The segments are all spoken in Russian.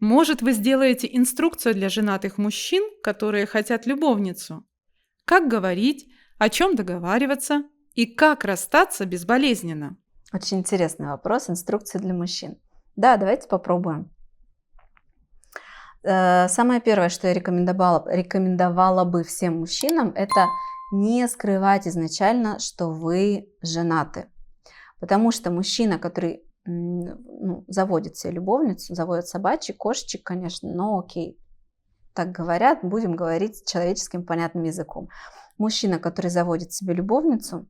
Может, вы сделаете инструкцию для женатых мужчин, которые хотят любовницу? Как говорить, о чем договариваться и как расстаться безболезненно? Очень интересный вопрос. Инструкции для мужчин. Да, давайте попробуем. Самое первое, что я рекомендовала бы всем мужчинам, это не скрывать изначально, что вы женаты. Потому что мужчина, который заводит себе любовницу, заводит собачек, кошечек, конечно, но окей, так говорят, будем говорить человеческим понятным языком. Мужчина, который заводит себе любовницу,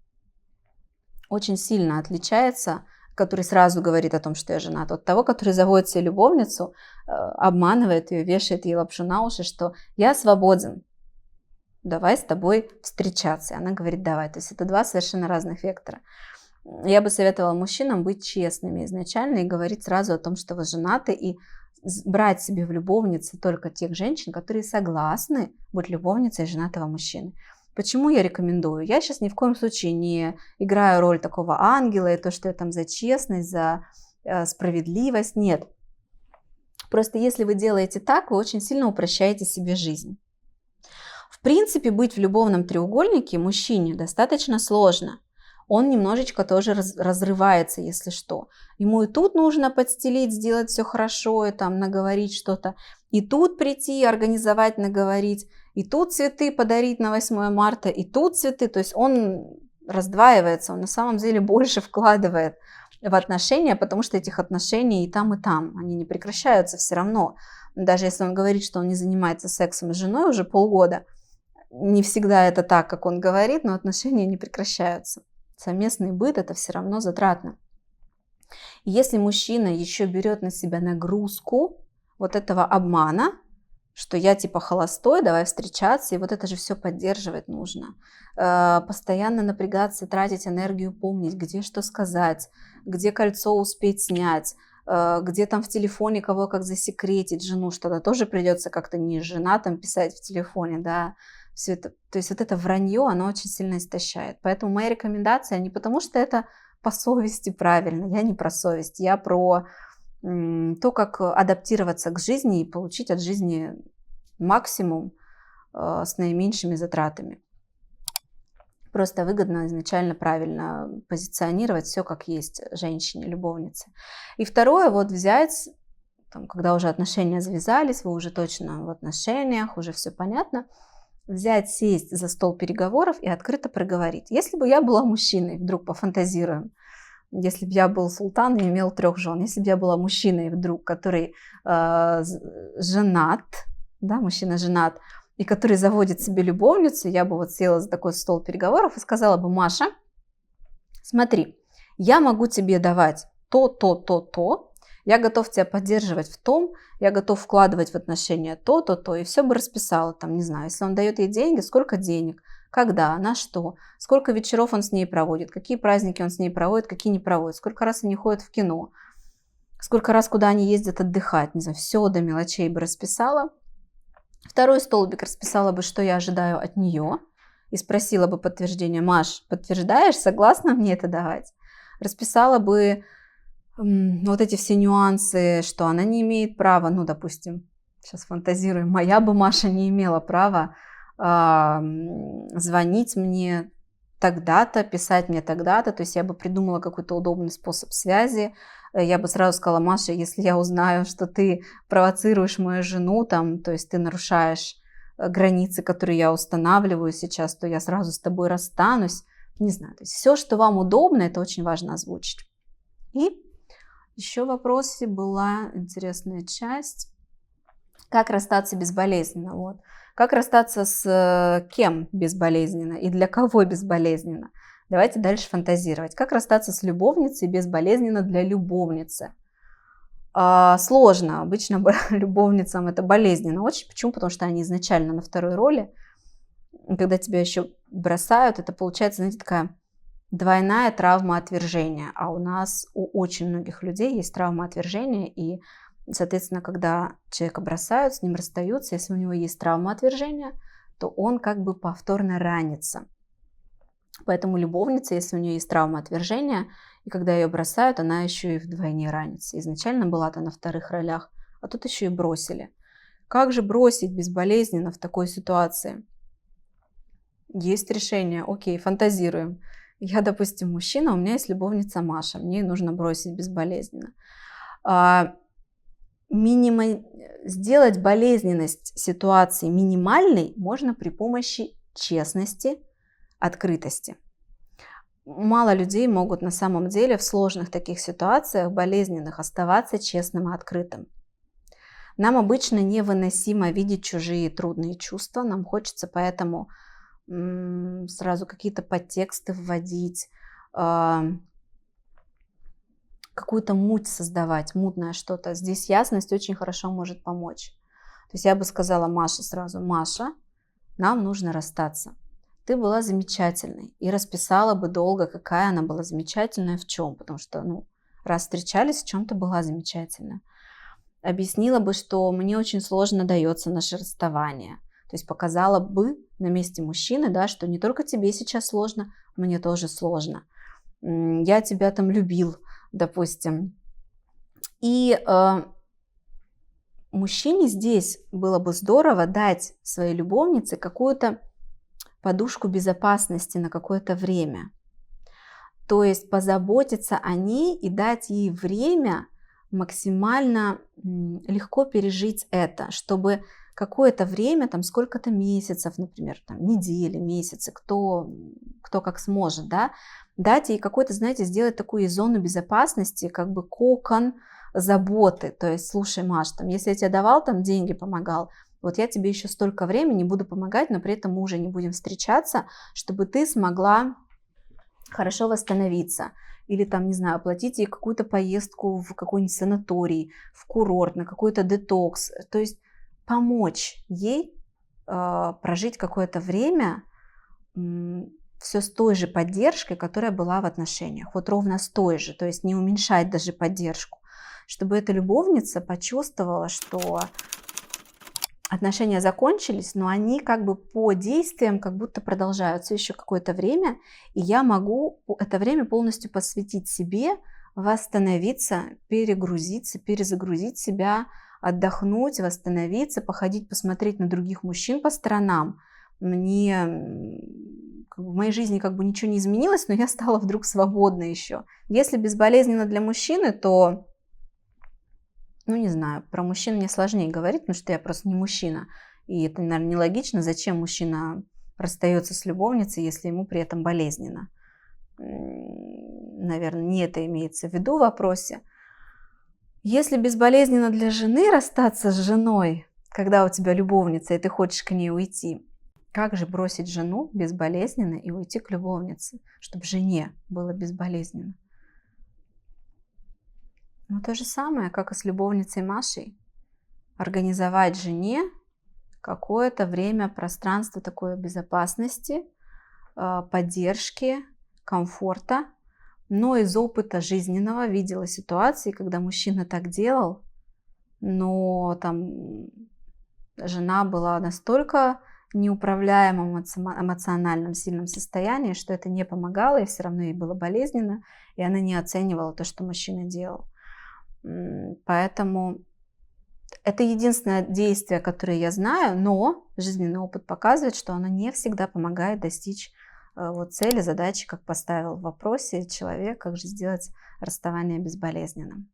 очень сильно отличается, который сразу говорит о том, что я женат, от того, который заводит себе любовницу, обманывает ее, вешает ей лапшу на уши, что я свободен, давай с тобой встречаться. И она говорит, давай. То есть это два совершенно разных вектора. Я бы советовала мужчинам быть честными изначально и говорить сразу о том, что вы женаты, и брать себе в любовницы только тех женщин, которые согласны быть любовницей женатого мужчины. Почему я рекомендую? Я сейчас ни в коем случае не играю роль такого ангела, и то, что я там за честность, за справедливость. Нет. Просто если вы делаете так, вы очень сильно упрощаете себе жизнь. В принципе, быть в любовном треугольнике мужчине достаточно сложно. Он немножечко тоже разрывается, если что. Ему и тут нужно подстелить, сделать все хорошо, и там наговорить что-то. И тут прийти, организовать, наговорить. И тут цветы подарить на 8 марта, и тут цветы. То есть он раздваивается, он на самом деле больше вкладывает в отношения, потому что этих отношений и там, они не прекращаются все равно. Даже если он говорит, что он не занимается сексом с женой уже полгода, не всегда это так, как он говорит, но отношения не прекращаются. Совместный быт – это все равно затратно. И если мужчина еще берет на себя нагрузку вот этого обмана, что я типа холостой, давай встречаться, и вот это же все поддерживать нужно. Постоянно напрягаться, тратить энергию, помнить, где что сказать, где кольцо успеть снять, где там в телефоне кого как засекретить, жену что-то тоже придется как-то не жена там писать в телефоне, да, все это, то есть вот это вранье, оно очень сильно истощает. Поэтому мои рекомендации, не потому что это по совести правильно, я не про совесть, я про то, как адаптироваться к жизни и получить от жизни максимум с наименьшими затратами. Просто выгодно изначально правильно позиционировать все как есть женщине, любовнице. И второе, вот взять, там, когда уже отношения завязались, вы уже точно в отношениях, уже все понятно, взять, сесть за стол переговоров и открыто проговорить. Если бы я была мужчиной, вдруг пофантазируем, если бы я был султан и имел 3 жен, если бы я была мужчиной вдруг, который женат, да, мужчина женат, и который заводит себе любовницу, я бы вот села за такой стол переговоров и сказала бы, Маша, смотри, я могу тебе давать то, я готов тебя поддерживать в том, я готов вкладывать в отношения то, и все бы расписала, там, не знаю, если он дает ей деньги, сколько денег, когда, на что, сколько вечеров он с ней проводит, какие праздники он с ней проводит, какие не проводит, сколько раз они ходят в кино, сколько раз куда они ездят отдыхать, не знаю, все до мелочей бы расписала. Второй столбик расписала бы, что я ожидаю от нее, и спросила бы подтверждение, Маш, подтверждаешь, согласна мне это давать? Расписала бы вот эти все нюансы, что она не имеет права, ну, допустим, сейчас фантазируем, моя бы Маша не имела права звонить мне тогда-то, писать мне тогда-то, то есть я бы придумала какой-то удобный способ связи, я бы сразу сказала, Маша, если я узнаю, что ты провоцируешь мою жену, там, то есть ты нарушаешь границы, которые я устанавливаю сейчас, то я сразу с тобой расстанусь, не знаю, то есть все, что вам удобно, это очень важно озвучить. И еще в вопросе была интересная часть, как расстаться безболезненно, вот. Как расстаться с кем безболезненно и для кого безболезненно? Давайте дальше фантазировать. Как расстаться с любовницей безболезненно для любовницы? Сложно. Обычно любовницам это болезненно очень. Почему? Потому что они изначально на второй роли. Когда тебя еще бросают, это получается, знаете, такая двойная травма отвержения. А у нас, у очень многих людей есть травма отвержения, и соответственно, когда человека бросают, с ним расстаются, если у него есть травма отвержения, то он как бы повторно ранится. Поэтому любовница, если у нее есть травма отвержения, и когда ее бросают, она еще и вдвойне ранится. Изначально была-то на вторых ролях а тут еще и бросили. Как же бросить безболезненно в такой ситуации? Есть решение. Окей, фантазируем. Я, допустим, мужчина, у меня есть любовница Маша, мне ее нужно бросить безболезненно. Сделать болезненность ситуации минимальной можно при помощи честности, открытости. Мало людей могут на самом деле в сложных таких ситуациях, болезненных, оставаться честным и открытым. Нам обычно невыносимо видеть чужие трудные чувства, нам хочется поэтому сразу какие-то подтексты вводить, какую-то муть создавать, мутное что-то. Здесь ясность очень хорошо может помочь. То есть я бы сказала Маше сразу: Маша, нам нужно расстаться. Ты была замечательной. И расписала бы долго, какая она была замечательная, в чем. Потому что, раз встречались, в чем-то была замечательна. Объяснила бы, что мне очень сложно дается наше расставание. То есть показала бы на месте мужчины, да, что не только тебе сейчас сложно, мне тоже сложно. Я тебя там любил, допустим. И мужчине здесь было бы здорово дать своей любовнице какую-то подушку безопасности на какое-то время. То есть позаботиться о ней и дать ей время максимально легко пережить это, чтобы какое-то время, там сколько-то месяцев, например, там, недели, месяцы, кто как сможет, да, дать ей какой-то, знаете, сделать такую зону безопасности, как бы кокон заботы. То есть, слушай, Маш, там, если я тебе давал там деньги, помогал, вот я тебе еще столько времени буду помогать, но при этом мы уже не будем встречаться, чтобы ты смогла хорошо восстановиться. Или там, не знаю, оплатить ей какую-то поездку в какой-нибудь санаторий, в курорт, на какой-то детокс. То есть помочь ей прожить какое-то время все с той же поддержкой, которая была в отношениях. Вот ровно с той же. То есть не уменьшать даже поддержку. Чтобы эта любовница почувствовала, что отношения закончились, но они как бы по действиям как будто продолжаются еще какое-то время, и я могу это время полностью посвятить себе, восстановиться, перегрузиться, перезагрузить себя, отдохнуть, восстановиться, походить, посмотреть на других мужчин по сторонам. Мне в моей жизни как бы ничего не изменилось, но я стала вдруг свободной еще. Если безболезненно для мужчины, то не знаю, про мужчин мне сложнее говорить, потому что я просто не мужчина. И это, наверное, нелогично, зачем мужчина расстается с любовницей, если ему при этом болезненно. Наверное, не это имеется в виду в вопросе. Если безболезненно для жены расстаться с женой, когда у тебя любовница, и ты хочешь к ней уйти, как же бросить жену безболезненно и уйти к любовнице, чтобы жене было безболезненно? То же самое, как и с любовницей Машей. Организовать жене какое-то время, пространство такой безопасности, поддержки, комфорта. Но из опыта жизненного видела ситуации, когда мужчина так делал, но там жена была настолько неуправляемом эмоциональном сильном состоянии, что это не помогало, и все равно ей было болезненно, и она не оценивала то, что мужчина делал. Поэтому это единственное действие, которое я знаю, но жизненный опыт показывает, что оно не всегда помогает достичь цели, задачи, как поставил в вопросе человек, как же сделать расставание безболезненным.